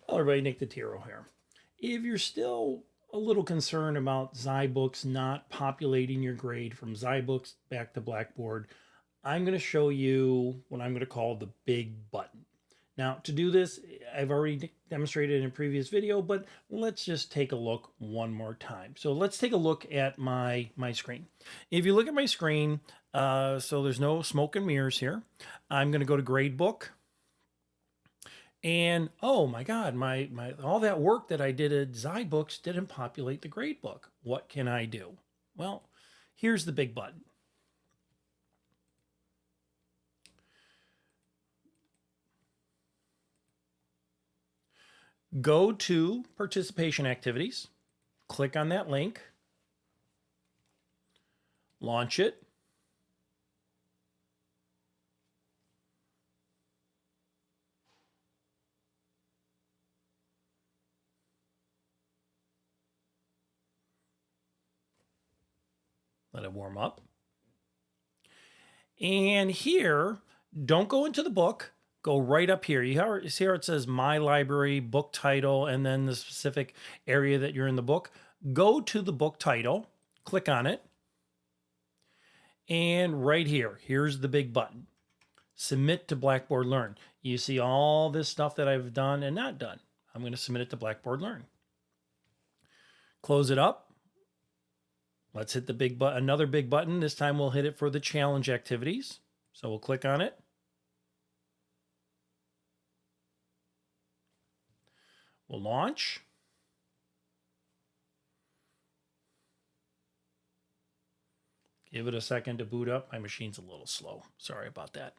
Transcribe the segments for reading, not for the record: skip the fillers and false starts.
Hello everybody, Nick the Tiro here. If you're still a little concerned about Zybooks not populating your grade from Zybooks back to Blackboard, I'm going to show you what I'm going to call the big button. Now, to do this, I've already demonstrated in a previous video, but let's just take a look one more time. So let's take a look at my screen. If you look at my screen, so there's no smoke and mirrors here. I'm going to go to Gradebook. And oh my God, my all that work that I did at Zybooks didn't populate the gradebook. What can I do? Well, here's the big button. Go to participation activities, click on that link, launch it. Let it warm up. And here, don't go into the book. Go right up here. You see how it says My Library, book title, and then the specific area that you're in the book. Go to the book title, click on it. And right here, here's the big button. Submit to Blackboard Learn. You see all this stuff that I've done and not done. I'm going to submit it to Blackboard Learn. Close it up. Let's hit the big button, another big button. This time we'll hit it for the challenge activities. So we'll click on it. We'll launch. Give it a second to boot up. My machine's a little slow. Sorry about that.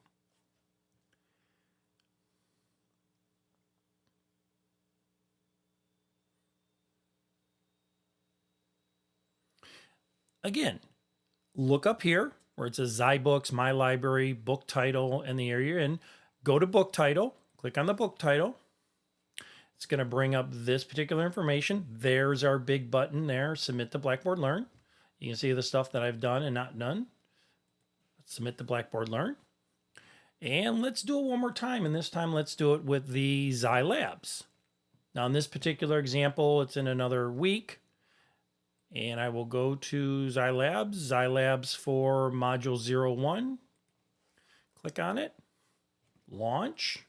Again, look up here where it says Zybooks, My Library, book title, and the area you're in. Go to book title, click on the book title. It's going to bring up this particular information. There's our big button there, submit to Blackboard Learn. You can see the stuff that I've done and not done. Let's submit to Blackboard Learn. And let's do it one more time. And this time let's do it with the Zylabs. Now in this particular example, it's in another week. And I will go to Zylabs for Module 01. Click on it, launch.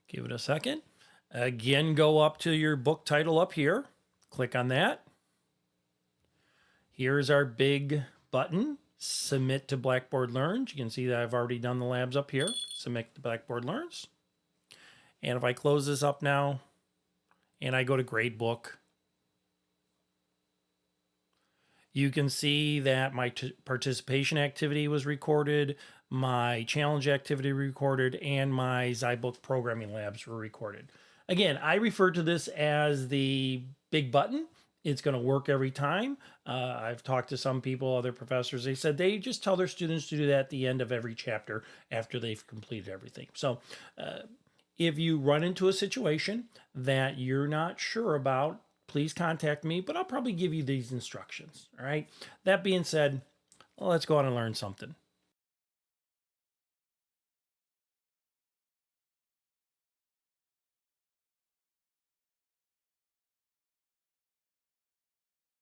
Give it a second. Again, go up to your book title up here. Click on that. Here's our big button. Submit to Blackboard Learns. You can see that I've already done the labs up here. Submit to Blackboard Learns. And if I close this up now and I go to Gradebook, you can see that my participation activity was recorded, my challenge activity recorded, and my zyBook programming labs were recorded. Again, I refer to this as the big button. It's going to work every time. I've talked to some people, other professors, they said they just tell their students to do that at the end of every chapter after they've completed everything. So if you run into a situation that you're not sure about, please contact me, but I'll probably give you these instructions. All right. That being said, let's go on and learn something.